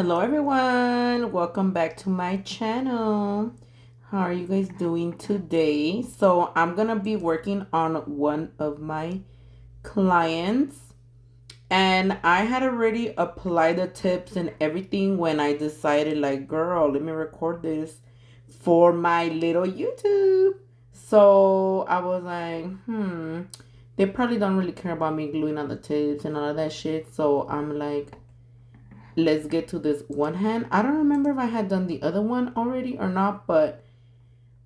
Hello everyone, welcome back to my channel. How are you guys doing today? So I'm gonna be working on one of my clients, and I had already applied the tips and everything when I decided, like, girl, let me record this for my little YouTube. So I was like, they probably don't really care about me gluing on the tips and all of that shit. So I'm like, let's get to this one hand. I don't remember if I had done the other one already or not, but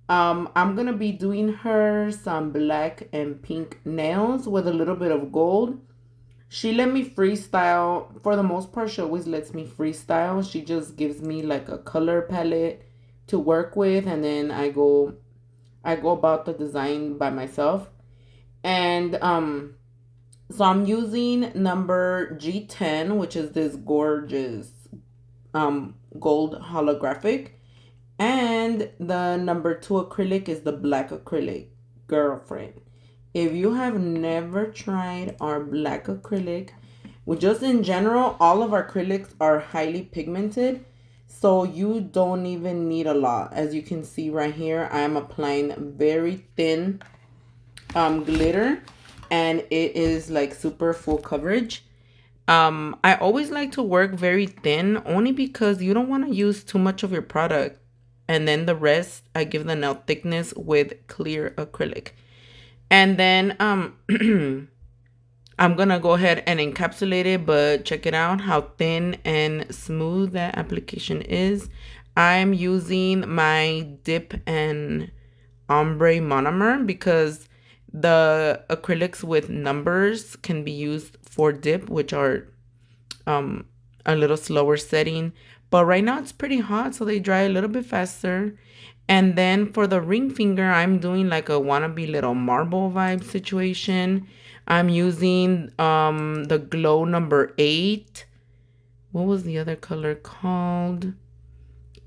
I'm gonna be doing her some black and pink nails with a little bit of gold. She let me freestyle. For the most part, she always lets me freestyle. She just gives me like a color palette to work with, and then I go about the design by myself. And so I'm using number G10, which is this gorgeous gold holographic, and the number 2 acrylic is the black acrylic. Girlfriend, if you have never tried our black acrylic, well, just in general, all of our acrylics are highly pigmented, so you don't even need a lot. As you can see right here, I am applying very thin glitter, and it is like super full coverage. I always like to work very thin only because you don't want to use too much of your product. And then the rest, I give the nail thickness with clear acrylic. And then I'm gonna go ahead and encapsulate it, but check it out how thin and smooth that application is. I'm using my dip and ombre monomer because the acrylics with numbers can be used for dip, which are a little slower setting. But right now it's pretty hot, so they dry a little bit faster. And then for the ring finger, I'm doing like a wannabe little marble vibe situation. I'm using the glow number 8. What was the other color called?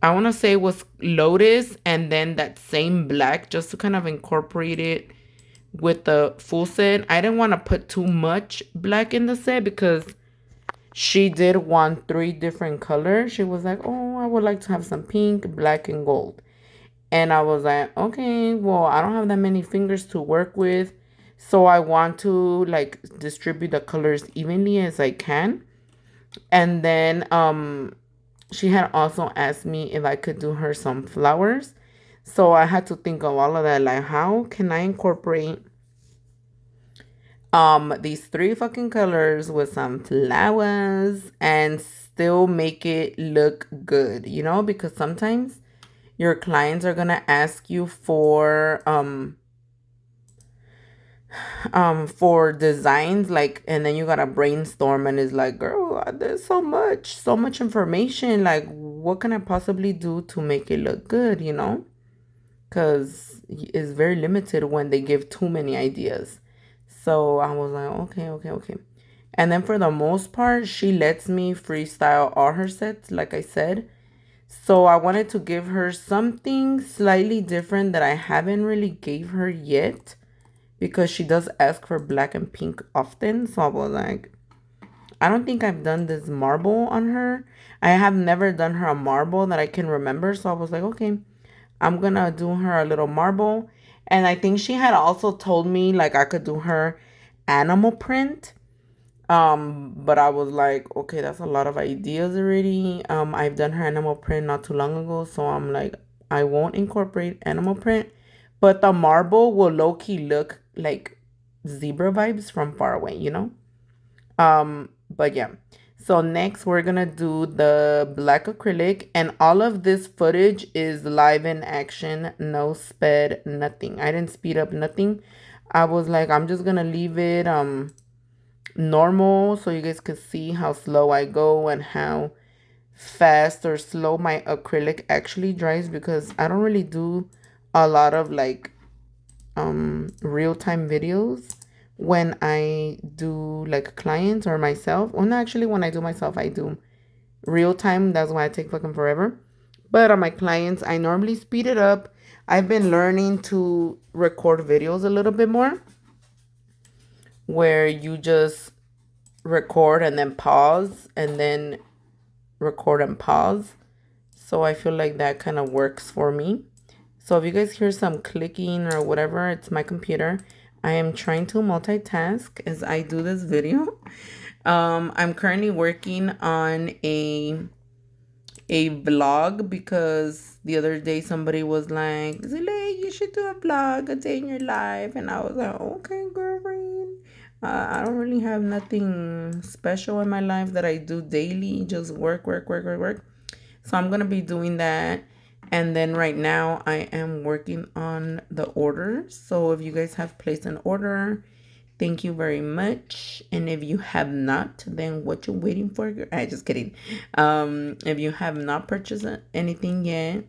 I want to say it was Lotus, and then that same black, just to kind of incorporate it with the full set. I didn't want to put too much black in the set because she did want 3 different colors. She was like, oh, I would like to have some pink, black, and gold. And I was like, okay, well, I don't have that many fingers to work with. So I want to like distribute the colors evenly as I can. And then she had also asked me if I could do her some flowers. So I had to think of all of that. Like, how can I incorporate these 3 fucking colors with some flowers and still make it look good, because sometimes your clients are gonna ask you for designs, like, and then you gotta brainstorm, and it's like, girl, there's so much information, like, what can I possibly do to make it look good, because it's very limited when they give too many ideas. So I was like, okay. And then for the most part, she lets me freestyle all her sets, like I said. So I wanted to give her something slightly different that I haven't really gave her yet, because she does ask for black and pink often. So I was like, I don't think I've done this marble on her. I have never done her a marble that I can remember. So I was like, okay, I'm gonna do her a little marble. And I think she had also told me like I could do her animal print. But I was like, okay, that's a lot of ideas already. I've done her animal print not too long ago, so I'm like, I won't incorporate animal print, but the marble will low-key look like zebra vibes from far away. But yeah. So next we're gonna do the black acrylic, and all of this footage is live in action, no sped, nothing. I didn't speed up nothing. I was like, I'm just gonna leave it normal so you guys could see how slow I go and how fast or slow my acrylic actually dries, because I don't really do a lot of like real-time videos when I do like clients or myself. Well, no, actually when I do myself, I do real time. That's why I take fucking forever. But on my clients, I normally speed it up. I've been learning to record videos a little bit more, where you just record and then pause and then record and pause. So I feel like that kind of works for me. So if you guys hear some clicking or whatever, it's my computer. I am trying to multitask as I do this video. I'm currently working on a vlog because the other day somebody was like, Zile, you should do a vlog, a day in your life. And I was like, okay, girlfriend. I don't really have nothing special in my life that I do daily, just work, work, work, work, work. So I'm going to be doing that. And then right now I am working on the order. So if you guys have placed an order, thank you very much. And if you have not, then what you waiting for? I just kidding. If you have not purchased anything yet,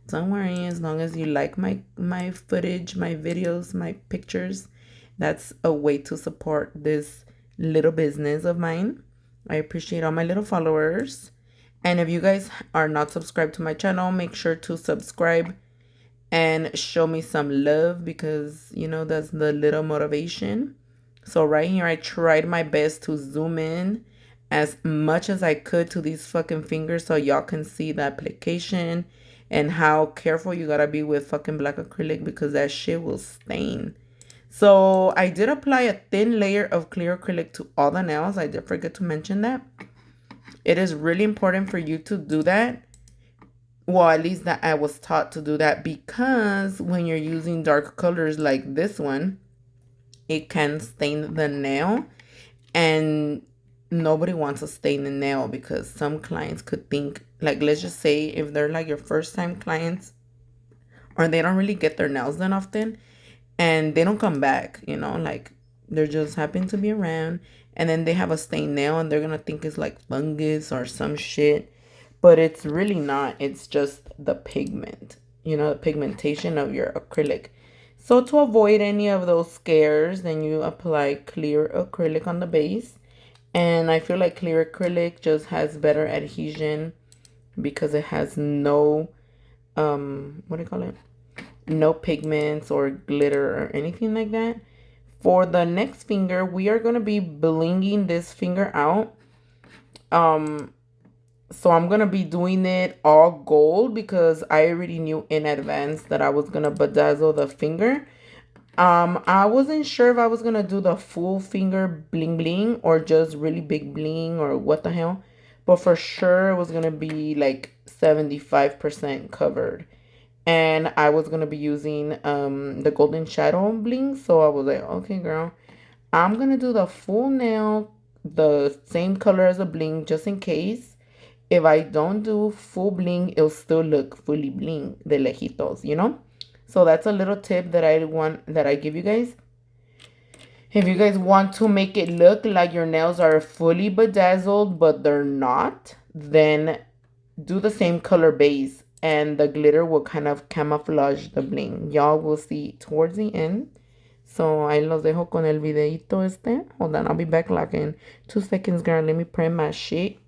don't worry. As long as you like my footage, my videos, my pictures, that's a way to support this little business of mine. I appreciate all my little followers. And if you guys are not subscribed to my channel, make sure to subscribe and show me some love because, you know, that's the little motivation. So right here, I tried my best to zoom in as much as I could to these fucking fingers so y'all can see the application and how careful you gotta be with fucking black acrylic because that shit will stain. So I did apply a thin layer of clear acrylic to all the nails. I did forget to mention that. It is really important for you to do that. Well, at least that I was taught to do that because when you're using dark colors like this one, it can stain the nail and nobody wants to stain the nail because some clients could think, like, let's just say if they're like your first time clients or they don't really get their nails done often and they don't come back, you know, like they're just happen to be around and then they have a stained nail and they're gonna think it's like fungus or some shit, but it's really not. It's just the pigment, you know, the pigmentation of your acrylic. So to avoid any of those scares, then you apply clear acrylic on the base. And I feel like clear acrylic just has better adhesion because it has no, what do you call it? No pigments or glitter or anything like that. For the next finger, we are going to be blinging this finger out. So I'm going to be doing it all gold because I already knew in advance that I was going to bedazzle the finger. I wasn't sure if I was going to do the full finger bling bling or just really big bling or what the hell. But for sure it was going to be like 75% covered. And I was going to be using the golden shadow bling. So I was like, okay, girl, I'm going to do the full nail, the same color as the bling, just in case. If I don't do full bling, it'll still look fully bling, de lejitos, you know? So that's a little tip that I give you guys. If you guys want to make it look like your nails are fully bedazzled, but they're not, then do the same color base and the glitter will kind of camouflage the bling. Y'all will see towards the end. So I los dejo con el videito este. Hold on, I'll be back like in 2 seconds, girl. Let me print my shit.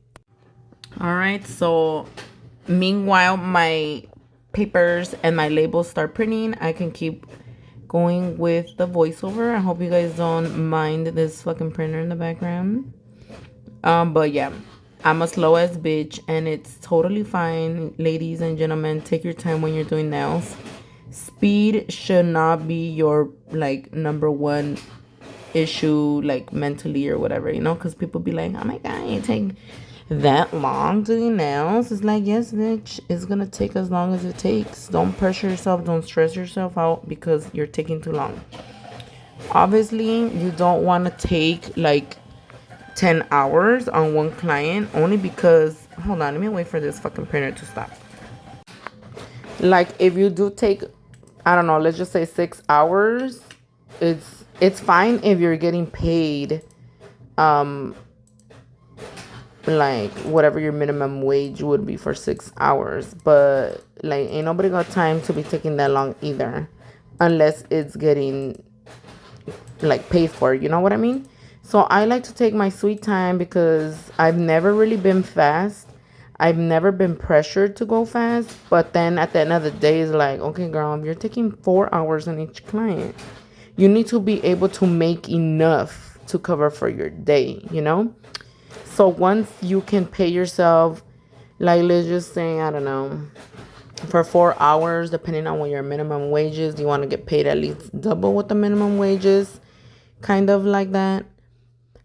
Alright, so meanwhile my papers and my labels start printing, I can keep going with the voiceover. I hope you guys don't mind this fucking printer in the background. But yeah, I'm a slow ass bitch and it's totally fine. Ladies and gentlemen, take your time when you're doing nails. Speed should not be your like #1 issue, like mentally or whatever, you know, because people be like, oh my god, you take that long doing nails. It's like, yes bitch, it's gonna take as long as it takes. Don't pressure yourself, don't stress yourself out because you're taking too long. Obviously you don't want to take like 10 hours on one client only because, hold on, let me wait for this fucking printer to stop. Like if you do take, I don't know, let's just say 6 hours, it's fine if you're getting paid like whatever your minimum wage would be for 6 hours, but like ain't nobody got time to be taking that long either unless it's getting like paid for, you know what I mean? So I like to take my sweet time because I've never really been fast. I've never been pressured to go fast, but then at the end of the day it's like, okay girl, if you're taking 4 hours on each client, you need to be able to make enough to cover for your day, you know? So once you can pay yourself Like, let's just say, I don't know, for 4 hours, depending on what your minimum wage is, you want to get paid at least double what the minimum wage is, kind of like that,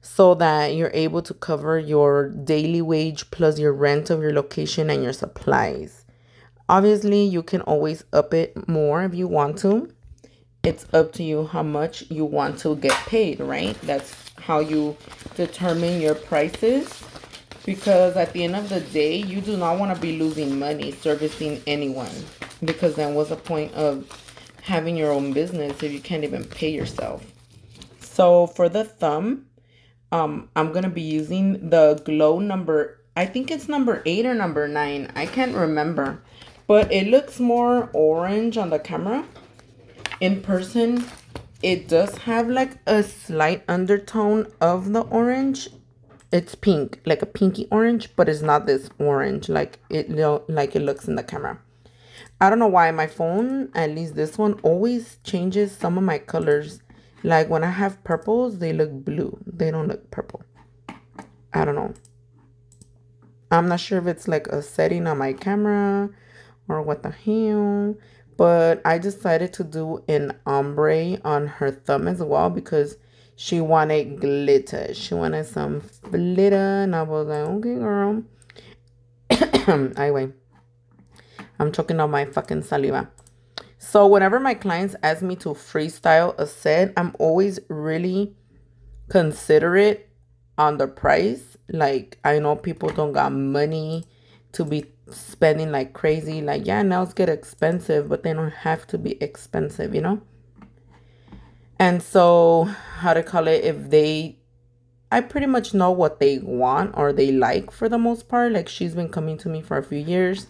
so that you're able to cover your daily wage plus your rent of your location and your supplies. Obviously, you can always up it more if you want to. It's up to you how much you want to get paid, right? That's how you determine your prices. Because at the end of the day, you do not want to be losing money servicing anyone. Because then what's the point of having your own business if you can't even pay yourself? So for the thumb, I'm going to be using the glow number. I think it's number 8 or number 9. I can't remember. But it looks more orange on the camera. In person, it does have like a slight undertone of the orange. It's pink, like a pinky orange, but it's not this orange like it looks in the camera. I don't know why my phone, at least this one, always changes some of my colors. Like when I have purples, they look blue. They don't look purple. I don't know. I'm not sure if it's like a setting on my camera or what the hell. But I decided to do an ombre on her thumb as well because she wanted glitter. She wanted some glitter. And I was like, okay, girl. Anyway, I'm choking on my fucking saliva. So whenever my clients ask me to freestyle a set, I'm always really considerate on the price. Like, I know people don't got money to be spending like crazy. Like, yeah, nails get expensive, but they don't have to be expensive, you know? And so, how to call it, I pretty much know what they want or they like for the most part. Like, she's been coming to me for a few years.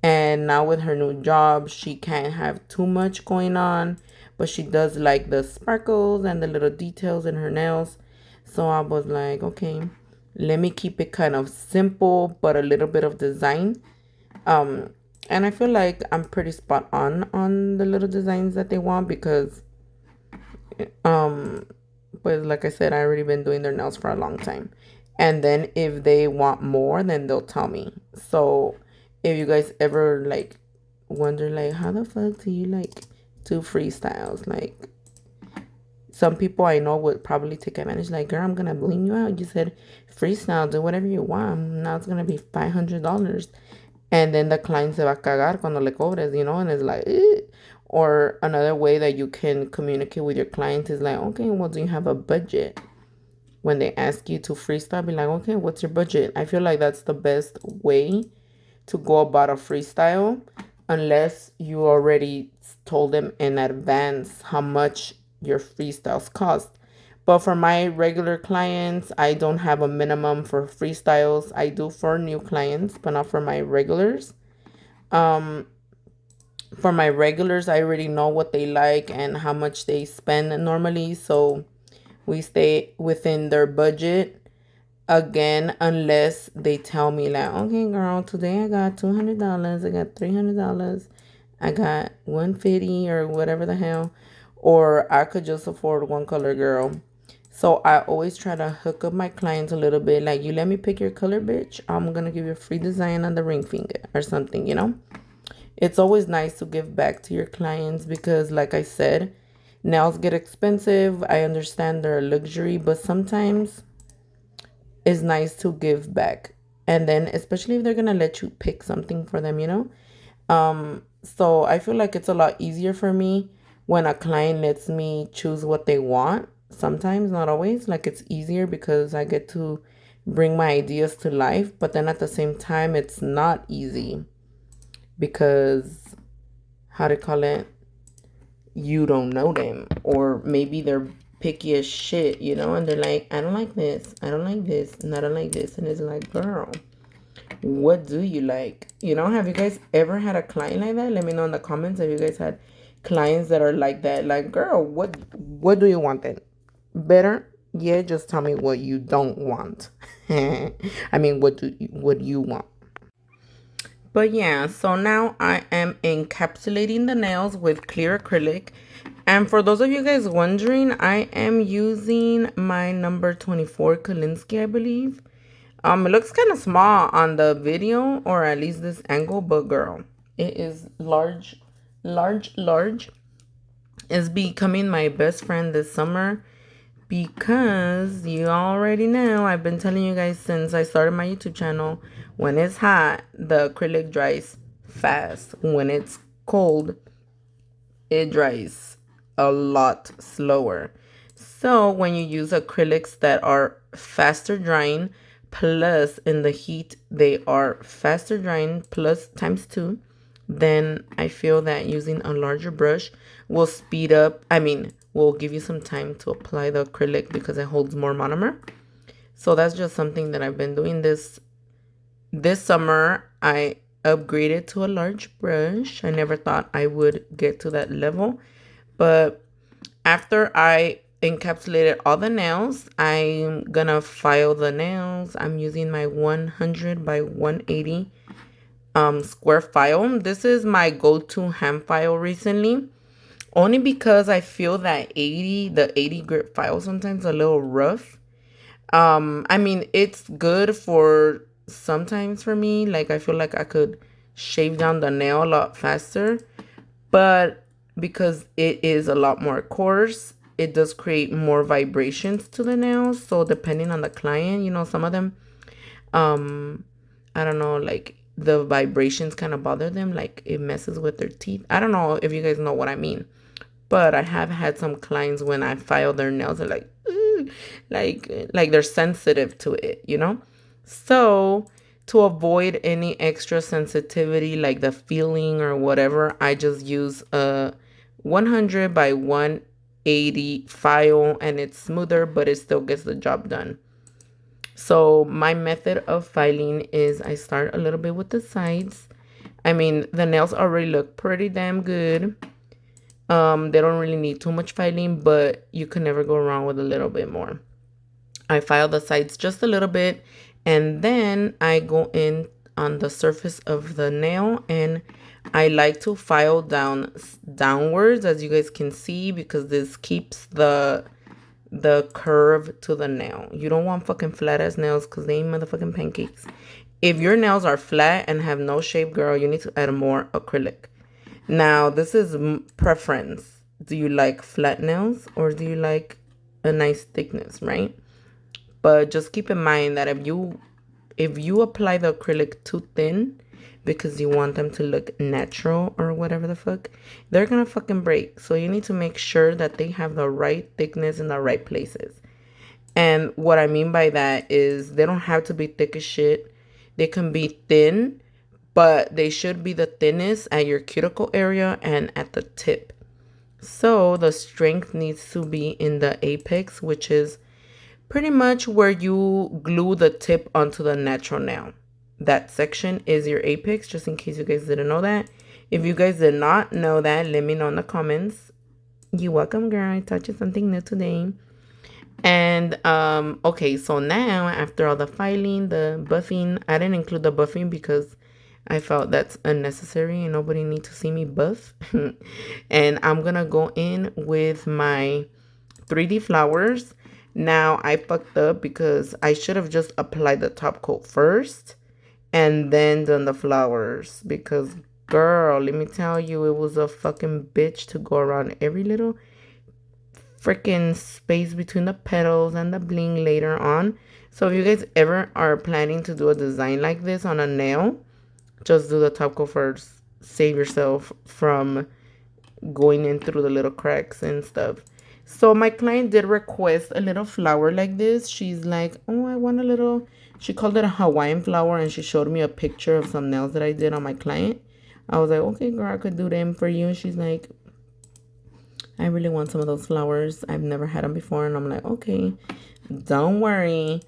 And now with her new job, she can't have too much going on. But she does like the sparkles and the little details in her nails. So I was like, okay, let me keep it kind of simple, but a little bit of design. And I feel like I'm pretty spot on the little designs that they want because, but like I said, I already been doing their nails for a long time. And then if they want more, then they'll tell me. So if you guys ever like wonder like how the fuck do you like do freestyles, like some people I know would probably take advantage, like, girl, I'm gonna bling you out. You said freestyle, do whatever you want. Now it's gonna be $500. And then the client se va a cagar cuando le cobres, you know, and it's like, eh. Or another way that you can communicate with your clients is like, okay, well, do you have a budget? When they ask you to freestyle, be like, okay, what's your budget? I feel like that's the best way to go about a freestyle, unless you already told them in advance how much your freestyles cost. But for my regular clients, I don't have a minimum for freestyles. I do for new clients, but not for my regulars. For my regulars, I already know what they like and how much they spend normally, so we stay within their budget. Again, unless they tell me like, okay, girl, today I got $200, I got $300, I got $150 or whatever the hell, or I could just afford one color, girl. So I always try to hook up my clients a little bit. Like, you let me pick your color, bitch, I'm gonna give you a free design on the ring finger or something, you know? It's always nice to give back to your clients because, like I said, nails get expensive. I understand they're a luxury, but sometimes it's nice to give back. And then, especially if they're gonna let you pick something for them, you know? So I feel like it's a lot easier for me when a client lets me choose what they want. Sometimes, not always. Like, it's easier because I get to bring my ideas to life. But then at the same time, it's not easy because, how to call it, you don't know them, or maybe they're picky as shit, you know, and they're like, I don't like this, I don't like this, and I don't like this. And it's like, girl, what do you like? You know, have you guys ever had a client like that? Let me know in the comments if you guys had clients that are like that. Like, girl, what do you want then? Better, yeah, just tell me what you don't want. I mean, what you want? But yeah, so now I am encapsulating the nails with clear acrylic. And for those of you guys wondering, I am using my number 24 Kolinsky, I believe. It looks kind of small on the video, or at least this angle, but girl, it is large, large, large. It's becoming my best friend this summer because you already know, I've been telling you guys since I started my YouTube channel, when it's hot, the acrylic dries fast. When it's cold, it dries a lot slower. So when you use acrylics that are faster drying, plus in the heat they are faster drying plus times 2, then I feel that using a larger brush will speed up, will give you some time to apply the acrylic because it holds more monomer. So that's just something that I've been doing this summer. I upgraded to a large brush. I never thought I would get to that level, but after I encapsulated all the nails, I'm gonna file the nails. I'm using my 100 by 180 square file. This is my go-to hand file recently, only because I feel that the 80 grit file sometimes a little rough. It's good for sometimes for me. Like, I feel like I could shave down the nail a lot faster, but because it is a lot more coarse, it does create more vibrations to the nails. So depending on the client, some of them, I don't know, like the vibrations kind of bother them, like it messes with their teeth. I don't know if you guys know what I mean, but I have had some clients when I file their nails, they're like, ooh, like they're sensitive to it. So to avoid any extra sensitivity, like the feeling or whatever, I just use a 100 by 180 file, and it's smoother, but it still gets the job done. So my method of filing is I start a little bit with the sides. The nails already look pretty damn good. They don't really need too much filing, but you can never go wrong with a little bit more. I file the sides just a little bit, and then I go in on the surface of the nail, and I like to file downwards, as you guys can see, because this keeps the curve to the nail. You don't want fucking flat ass nails because they ain't motherfucking pancakes. If your nails are flat and have no shape, girl, you need to add more acrylic. Now, this is preference. Do you like flat nails or do you like a nice thickness, right? But just keep in mind that if you apply the acrylic too thin because you want them to look natural or whatever the fuck, they're gonna fucking break. So you need to make sure that they have the right thickness in the right places. And what I mean by that is they don't have to be thick as shit. They can be thin, but they should be the thinnest at your cuticle area and at the tip. So the strength needs to be in the apex, which is pretty much where you glue the tip onto the natural nail. That section is your apex, just in case you guys didn't know that. If you guys did not know that, let me know in the comments. You're welcome, girl. I taught you something new today. And okay, so now after all the filing, the buffing, I didn't include the buffing because I felt that's unnecessary and nobody needs to see me buff. And I'm gonna go in with my 3D flowers. Now I fucked up because I should have just applied the top coat first and then done the flowers, because girl, let me tell you, it was a fucking bitch to go around every little freaking space between the petals and the bling later on. So if you guys ever are planning to do a design like this on a nail, just do the top coat first. Save yourself from going in through the little cracks and stuff. So my client did request a little flower like this. She's like, oh, I want a little, she called it a Hawaiian flower, and she showed me a picture of some nails that I did on my client. I was like, okay, girl, I could do them for you. She's like, I really want some of those flowers. I've never had them before. And I'm like, okay, don't worry.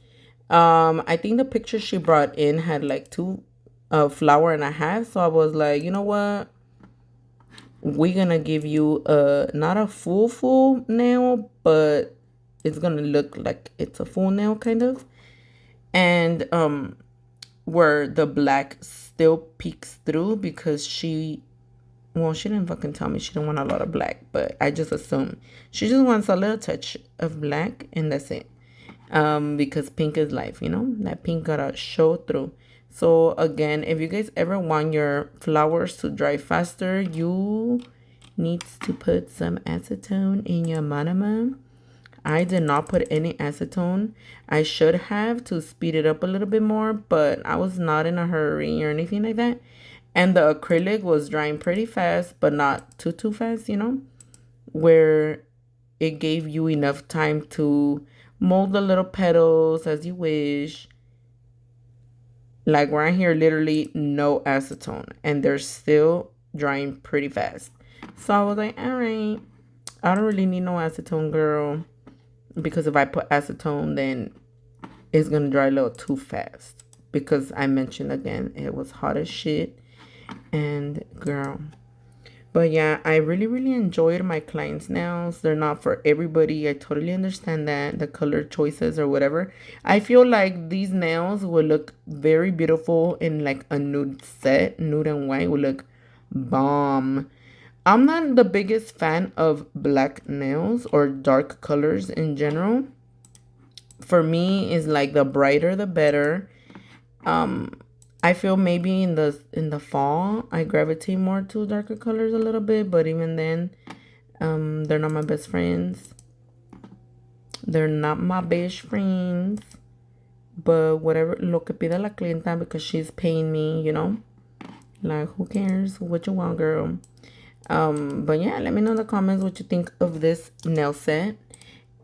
I think the picture she brought in had like 2 flower and a half. So I was like, you know what? We're gonna give you not a full nail, but it's gonna look like it's a full nail kind of. And where the black still peeks through, because she didn't fucking tell me she didn't want a lot of black, but I just assumed she just wants a little touch of black, and that's it. because pink is life, you know, that pink gotta show through. So again, if you guys ever want your flowers to dry faster, you need to put some acetone in your monomer. I did not put any acetone. I should have to speed it up a little bit more, but I was not in a hurry or anything like that. And the acrylic was drying pretty fast, but not too fast, you know, where it gave you enough time to mold the little petals as you wish. Like right here, literally no acetone, and they're still drying pretty fast. So I was like, all right, I don't really need no acetone, girl, because if I put acetone, then it's gonna dry a little too fast. Because I mentioned again, it was hot as shit, and girl. But yeah, I really enjoyed my clients' nails. They're not for everybody. I totally understand that, the color choices or whatever. I feel like these nails will look very beautiful in like a nude set. Nude and white will look bomb. I'm not the biggest fan of black nails or dark colors in general. For me, it's like the brighter the better. I feel maybe in the fall I gravitate more to darker colors a little bit, but even then, they're not my best friends. They're not my best friends. But whatever, lo que pida la clienta, because she's paying me, you know. Like, who cares what you want, girl? But yeah, let me know in the comments what you think of this nail set.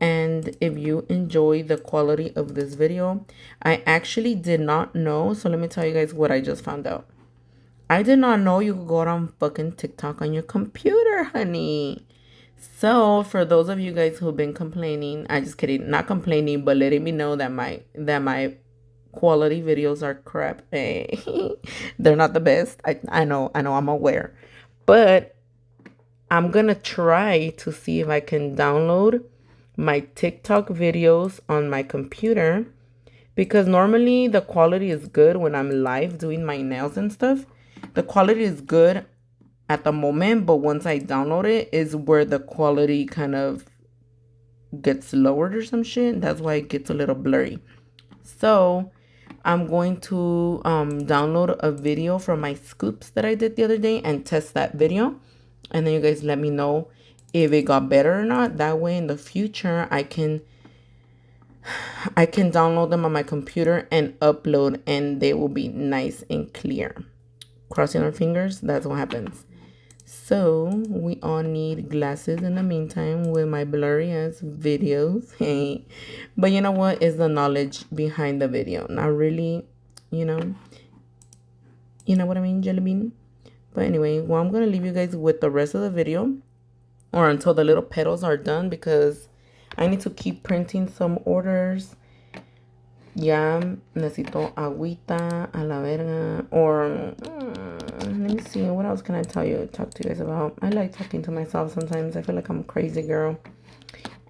And if you enjoy the quality of this video. I actually did not know, so let me tell you guys what I just found out. I did not know you could go on fucking TikTok on your computer, honey. So for those of you guys who've been complaining, I just kidding, not complaining, but letting me know that my quality videos are crap. They're not the best. I know, I'm aware. But I'm gonna try to see if I can download my TikTok videos on my computer, because normally the quality is good when I'm live doing my nails and stuff. The quality is good at the moment, but once I download it is where the quality kind of gets lowered or some shit. That's why it gets a little blurry. So I'm going to download a video from my scoops that I did the other day and test that video, and then you guys let me know if it got better or not. That way in the future I can download them on my computer and upload, and they will be nice and clear. Crossing our fingers, that's what happens. So we all need glasses in the meantime with my blurry ass videos. Hey, but you know what is the knowledge behind the video? Not really, you know what I mean, jelly bean. But anyway, well, I'm gonna leave you guys with the rest of the video, or until the little petals are done, because I need to keep printing some orders. Ya necesito agüita a la verga. Or let me see, what else can I talk to you guys about? I like talking to myself sometimes. I feel like I'm a crazy girl.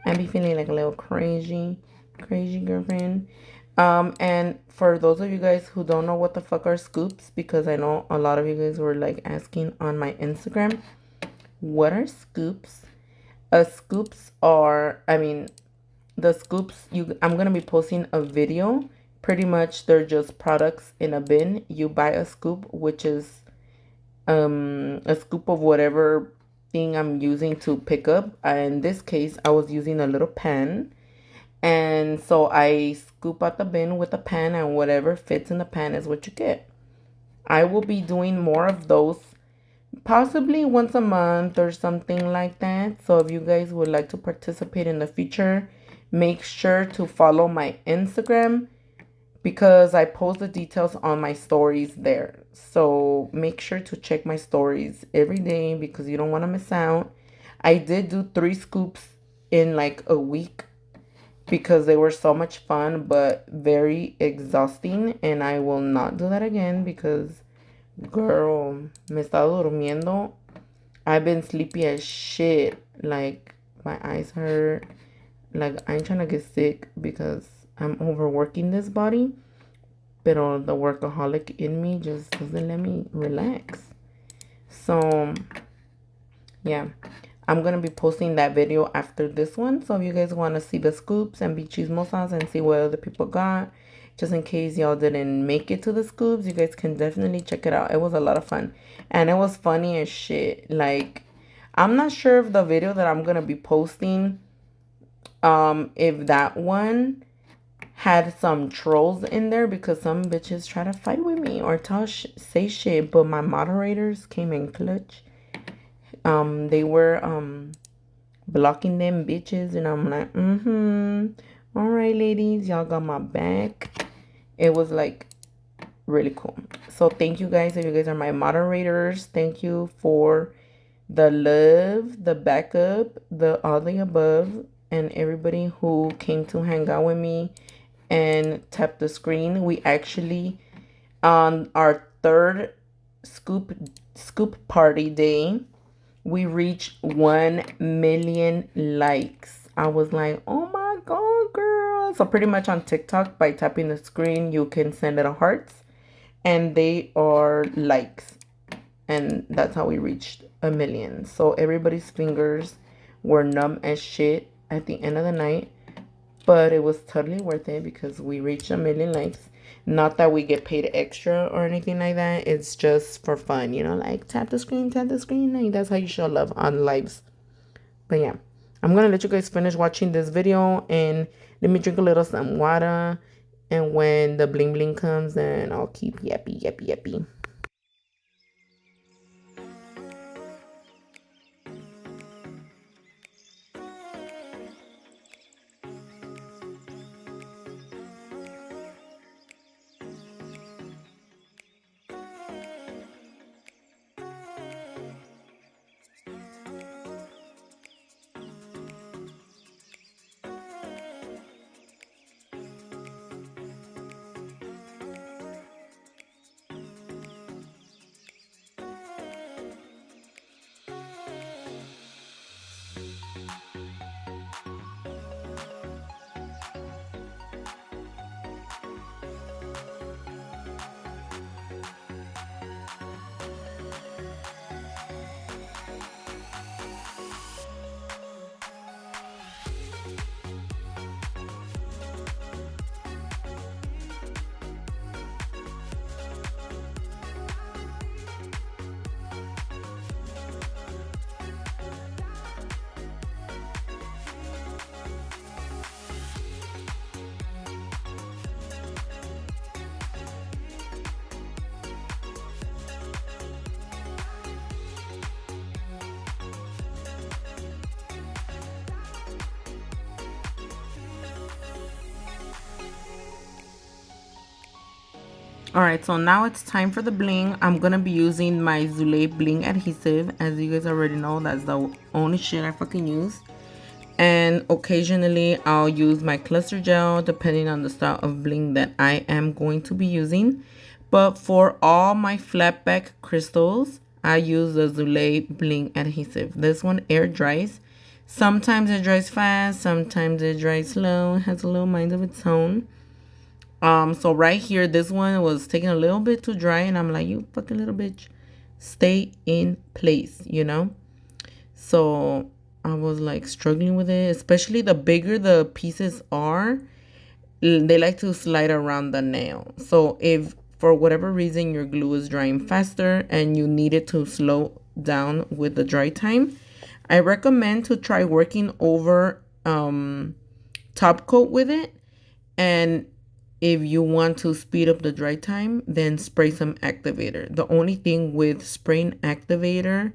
I be feeling like a little crazy girlfriend. And for those of you guys who don't know what the fuck are scoops, because I know a lot of you guys were like asking on my Instagram, what are scoops? Scoops are, the scoops, I'm gonna be posting a video. Pretty much they're just products in a bin. You buy a scoop, which is a scoop of whatever thing I'm using to pick up. In this case, I was using a little pan, and so I scoop out the bin with the pan, and whatever fits in the pan is what you get. I will be doing more of those, possibly once a month or something like that. So if you guys would like to participate in the future, make sure to follow my Instagram, because I post the details on my stories there. So make sure to check my stories every day, because you don't want to miss out. I did do 3 scoops in like a week, because they were so much fun but very exhausting, and I will not do that again, because girl, me estaba durmiendo. I've been sleepy as shit. Like, my eyes hurt. Like, I ain't trying to get sick because I'm overworking this body. Pero the workaholic in me just doesn't let me relax. So, yeah. I'm going to be posting that video after this one. So if you guys want to see the scoops and be chismosas and see what other people got, just in case y'all didn't make it to the scoops, you guys can definitely check it out. It was a lot of fun. And it was funny as shit. Like, I'm not sure if the video that I'm going to be posting, if that one had some trolls in there, because some bitches try to fight with me or say shit, but my moderators came in clutch. They were blocking them bitches, and I'm like, all right, ladies, y'all got my back. It was like really cool. So thank you guys. If you guys are my moderators, thank you for the love, the backup, the all the above, and everybody who came to hang out with me and tap the screen. We actually, on our third scoop party day, we reached 1 million likes. I was like, oh my god, girl. So pretty much on TikTok, by tapping the screen, you can send it a hearts, and they are likes, and that's how we reached 1 million. So everybody's fingers were numb as shit at the end of the night, but it was totally worth it because we reached 1 million likes. Not that we get paid extra or anything like that. It's just for fun, you know, like tap the screen. Like, that's how you show love on lives. But yeah, I'm gonna let you guys finish watching this video, and let me drink a little some water, and when the bling bling comes, then I'll keep yappy. Alright, so now it's time for the bling. I'm gonna be using my LiQWYD bling adhesive. As you guys already know, that's the only shit I fucking use. And occasionally I'll use my cluster gel depending on the style of bling that I am going to be using. But for all my flat back crystals, I use the LiQWYD bling adhesive. This one air dries. Sometimes it dries fast, sometimes it dries slow. It has a little mind of its own. So right here, this one was taking a little bit too dry, and I'm like, you fucking little bitch, stay in place, you know? So I was like struggling with it, especially the bigger the pieces are, they like to slide around the nail. So if for whatever reason your glue is drying faster and you need it to slow down with the dry time, I recommend to try working over top coat with it. And if you want to speed up the dry time, then spray some activator. The only thing with spraying activator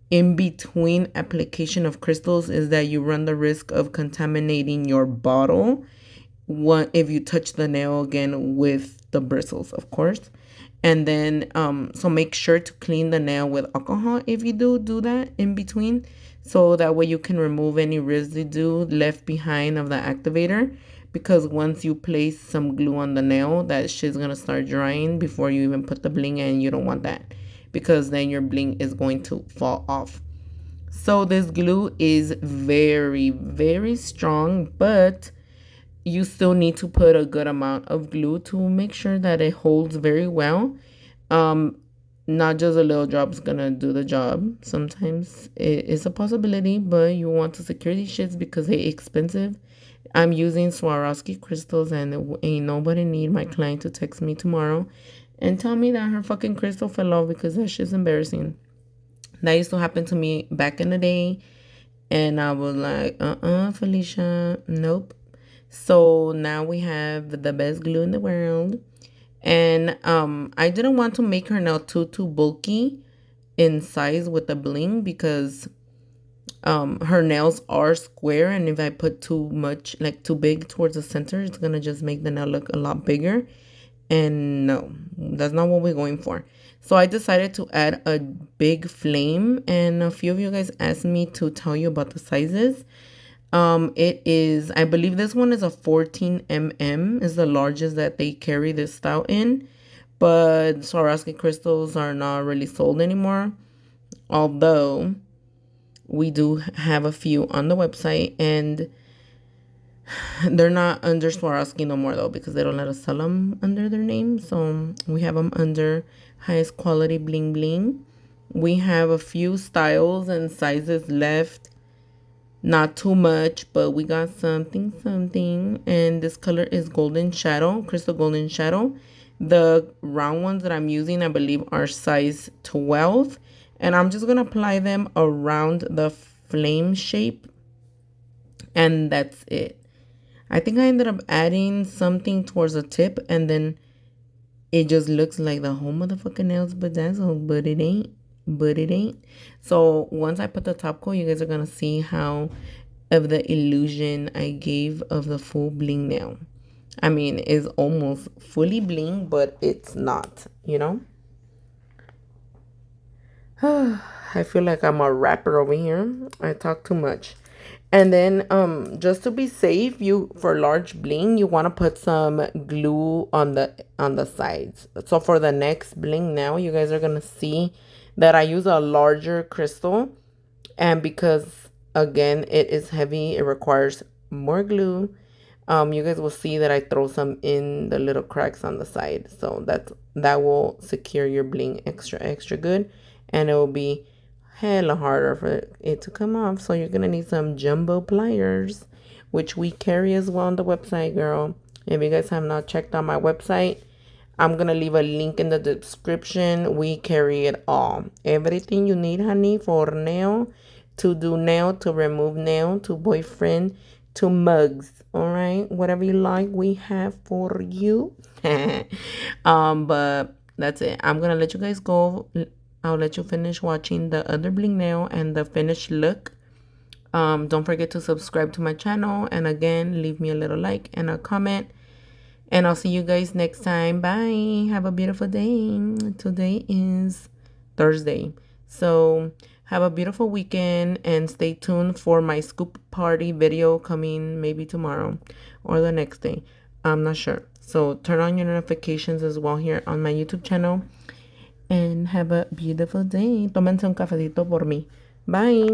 in between application of crystals is that you run the risk of contaminating your bottle if you touch the nail again with the bristles, of course. And then so make sure to clean the nail with alcohol if you do that in between, so that way you can remove any residue left behind of the activator. Because once you place some glue on the nail, that shit's gonna start drying before you even put the bling in. You don't want that, because then your bling is going to fall off. So this glue is very, very strong, but you still need to put a good amount of glue to make sure that it holds very well. not just a little drop's gonna do the job. Sometimes it is a possibility, but you want to secure these shits because they expensive. I'm using Swarovski crystals, and ain't nobody need my client to text me tomorrow and tell me that her fucking crystal fell off, because that shit's embarrassing. That used to happen to me back in the day, and I was like, Felicia, nope. So now we have the best glue in the world. And I didn't want to make her nail too bulky in size with the bling, because her nails are square, and if I put too much, like too big towards the center, it's gonna just make the nail look a lot bigger. And no, that's not what we're going for. So I decided to add a big flame, and a few of you guys asked me to tell you about the sizes. It is, I believe this one is a 14 mm, is the largest that they carry this style in. But Swarovski crystals are not really sold anymore, although we do have a few on the website, and they're not under Swarovski no more though, because they don't let us sell them under their name. So we have them under highest quality bling bling. We have a few styles and sizes left. Not too much, but we got something. And this color is golden shadow, crystal golden shadow. The round ones that I'm using, I believe, are size 12. And I'm just going to apply them around the flame shape. And that's it. I think I ended up adding something towards the tip, and then it just looks like the whole motherfucking nails bedazzled, but it ain't. So once I put the top coat, you guys are gonna see how of the illusion I gave of the full bling nail. I mean, it's almost fully bling, but it's not, you know? I feel like I'm a rapper over here. I talk too much. And then just to be safe, you, for large bling, you want to put some glue on the sides. So for the next bling now, you guys are going to see that I use a larger crystal, and because again it is heavy, it requires more glue. You guys will see that I throw some in the little cracks on the side, so that will secure your bling extra good, and it will be hella harder for it to come off. So you're gonna need some jumbo pliers, which we carry as well on the website, girl. If you guys have not checked out my website, I'm gonna leave a link in the description. We carry it all, everything you need, honey, for nail, to do nail, to remove nail, to boyfriend, to mugs. All right, whatever you like, we have for you. But that's it. I'm gonna let you guys go. I'll let you finish watching the other bling nail and the finished look. Don't forget to subscribe to my channel, and again, leave me a little like and a comment. And I'll see you guys next time. Bye. Have a beautiful day. Today is Thursday. So have a beautiful weekend, and stay tuned for my scoop party video coming maybe tomorrow or the next day. I'm not sure. So turn on your notifications as well here on my YouTube channel. And have a beautiful day. Tómense un cafecito por mí. Bye.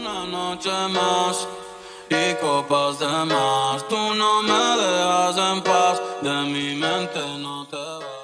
Una noche más y copas de más. Tú no me dejas en paz, de mi mente no te vas.